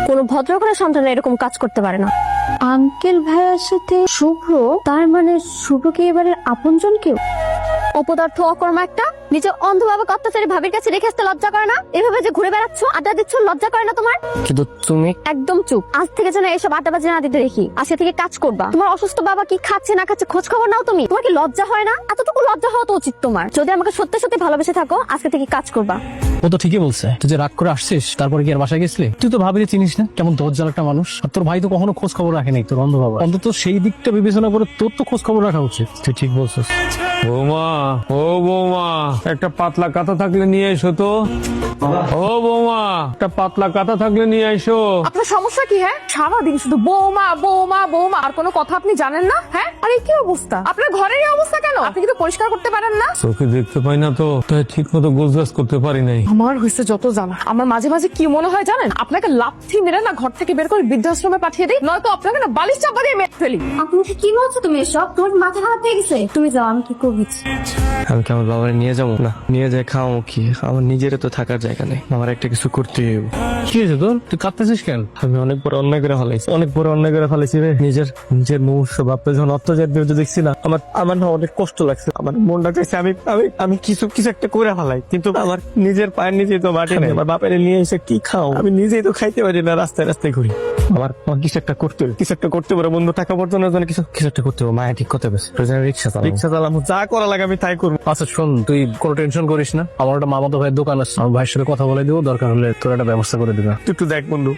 কোনো ভদ্র ঘরের সন্তান এরকম কাজ করতে পারে না। আঙ্কেল ভাইয়ার সাথে শুভ্র, তার মানে শুভ্র কি এবারের আপনজন কেউ? অপদার্থ অকর্মা একটা, নিজে অন্ধভাবে অত্যাচারী ভাবির কাছে রেখে আসতে লজ্জা করে না? এভাবে যে ঘুরে বেড়াচ্ছ, আড্ডা দিচ্ছ, লজ্জা করে না তোমার? কিন্তু তুমি একদম চুপ। আজ থেকে যেন এসব আড্ডাবাজি না দিতে দেখি। আজকে থেকে কাজ করবা। তোমার অসুস্থ বাবা কি খাচ্ছে না খাচ্ছে খোঁজ খবর নাও তুমি। তোমার কি লজ্জা হয় না? এতটুকু লজ্জা হওয়া তো উচিত তোমার। যদি আমাকে সত্যি সত্যি ভালোবেসে থাকো, আজকে থেকে কাজ করবা। ও তো ঠিকই বলছে, তুই যে রাগ করে আসছিস তারপরে কি আর বাসায় গেছিলি? তুই তো ভাবিরে চিনিস না, কেমন দরজাল একটা মানুষ। আর তোর ভাই তো কখনো খোঁজ খবর রাখে নাই তোর অন্ধ বাবা। অন্তত সেই দিকটা বিবেচনা করে তোর তো খোঁজ খবর রাখা উচিত। তুই ঠিক বলছিস। বৌমা, ও বৌমা, একটা পাতলা কাঁথা থাকলে নিয়ে এসো তো। ও বৌমা, একটা পাতলা কাঁথা থাকলে নিয়ে এসো। আপনার সমস্যা কি? হ্যাঁ, সারাদিন শুধু বৌমা বৌমা বৌমা, আর কোনো কথা আপনি জানেন না? হ্যাঁ, আর এই কি অবস্থা আপনার ঘরের? এই অবস্থা কেন? আপনি কিন্তু পরিষ্কার করতে পারেন না? চোখে দেখতে পাই না তো, তাই ঠিক মতো গোছগাছ করতে পারি নাই। আমার হয়েছে যত জানা। আমার মাঝে মাঝে কি মনে হয় জানেন? আপনাকে লাথি মেরে না ঘর থেকে বের করে বৃদ্ধাশ্রমে পাঠিয়ে দিই, নয়তো আপনাকে না বালিশ চাপা দিয়ে মেরে ফেলি। আপনি কি বলছো তুমি এসব? তোমার মাথা খারাপ হয়ে গেছে? তুমি যাও, আমি কি করবি? আমি কি আমার বাবারে নিয়ে যাবো? না, নিয়ে যাই খাওয়াবো কি? আমার নিজেরও তো থাকার জায়গা নেই, আমার একটা কিছু করতে হবে। কি হয়েছে তোর? তুই কাঁদতেছিস কেন? আমি অনেক বড় অন্যায় করে ফেলাইছি, অনেক বড় অন্যায় করে ফেলাইছি রে। নিজের মুহূর্ত বাপরে যখন অত্যাচার বিরুদ্ধে দেখছি না, আমার না অনেক কষ্ট লাগছে। আমার মনটা চাইছে আমি আমি আমি কিছু কিছু একটা করে ফেলাই, কিন্তু আমার নিজের পায়ের নিজেই তো মাটি নেই। আমার বাপের নিয়ে এসে কি খাও? আমি নিজেই তো খাইতে পারি না, রাস্তায় রাস্তায় ঘুরি। আমার কিছু একটা করতে হবে, কিছু একটা করতে পারে বন্ধু। টাকা পর্যন্ত জন্য কিছু একটা করতে হবে। মায়া ঠিক করতে হবে, রিক্সা চালাবো, যা করা লাগে আমি তাই করবো। আচ্ছা শোন, তুই কোনো টেনশন করিস না। আমার একটা মামাতো ভাইয়ের দোকান আছে, আমার ভাইয়ের সাথে কথা বলে দিব, দরকার হলে তোর একটা ব্যবস্থা করে দিবে। তুই একটু দেখ বন্ধু।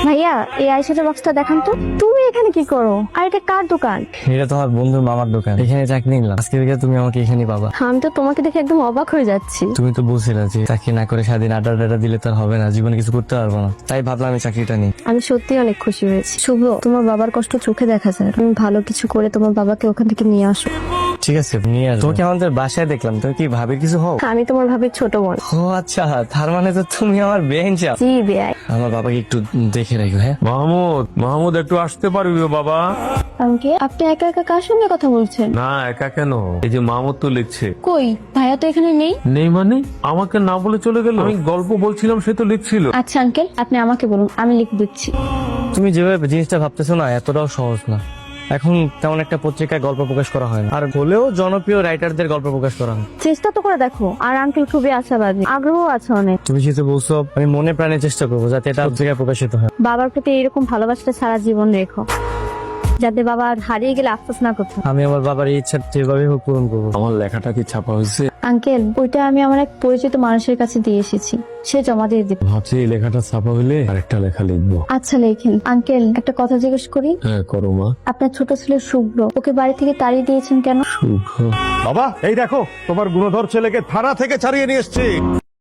ভাইয়া, এই আইশ্যাডো বক্সটা দেখান তো। তুমি এখানে কি করো? আর এটা কার দোকান? এটা তোমার বন্ধুর মামার দোকান, এখানে চাকরি নিলাম। আজকে থেকে তুমি আমাকে এখানেই পাবা। আমি তো তোমাকে দেখে একদম অবাক হয়ে যাচ্ছি। তুমি তো বলছিলে যে চাকরি না করে সারাদিন আড্ডা টাড্ডা দিলে তো আর হবে না, জীবনে কিছু করতে পারবো না, তাই ভাবলাম আমি চাকরিটা নিই। আমি সত্যি অনেক খুশি হয়েছি। শুভ, তোমার বাবার কষ্ট চোখে দেখা যায়। তুমি ভালো কিছু করে তোমার বাবাকে ওখান থেকে নিয়ে আসো। ঠিক আছে, নিয়ে আসবো। তোমাকে আমাদের বাসায় দেখলাম, তুমি কি ভাবির কিছু হও? আমি তোমার ভাবির ছোট বোন। ও আচ্ছা, তার মানে তো তুমি আমার বেহেন চাও। জি বেয়াই। আমার বাবাকে একটু দেখে রাখো। হ্যাঁ মাহমুদ একটু আসতে পারবি বাবা? আঙ্কেল, আপনি একা একা কার সঙ্গে কথা বলছেন? না, একা কেন, এই যে মাহমুদ তো লিখছে। কই, ভাইয়া তো এখানে নেই। নেই মানে? আমাকে না বলে চলে গেল। আমি গল্প বলছিলাম, সে তো লিখছিল। আচ্ছা আঙ্কেল, আপনি আমাকে বলুন, আমি লিখে দিচ্ছি। তুমি যেভাবে জিনিসটা ভাবতেছো না, এতটাও সহজ না। এখন তেমন একটা পত্রিকায় গল্প প্রকাশ করা হয় না, আর হলেও জনপ্রিয় রাইটারদের গল্প প্রকাশ করা হয়। চেষ্টা তো করে দেখো। আর আঙ্কেল খুবই আশাবাদী, আগ্রহ আছে অনেক। তুমি যেহেতু বলছো, আমি মনে প্রাণে চেষ্টা করবো যাতে এটা পত্রিকায় প্রকাশিত হয়। বাবার প্রতি এরকম ভালোবাসাটা সারা জীবন রেখো, যাতে বাবা আর হারিয়ে গেলে আফসোস না করতে। আমি আমার বাবার এই ইচ্ছা যেভাবে হোক পূরণ করবো। আমার লেখাটা কি ছাপা হয়েছে? আঙ্কেল, ওইটা আমি আমার এক পরিচিত মানুষের কাছে দিয়ে এসেছি, সে জমা দিয়ে দিবে। ভাবছি এই লেখাটা ছাপা হইলে আরেকটা লেখা লিখবো। আচ্ছা লেখেন। আঙ্কেল, একটা কথা জিজ্ঞেস করি? হ্যাঁ করো মা। আপনার ছোট ছেলে শুভ্র, ওকে বাড়ি থেকে তাড়িয়ে দিয়েছেন কেন? শুভ। বাবা, এই দেখো তোমার গুণধর ছেলেকে থানা থেকে ছাড়িয়ে নিয়ে এসছি।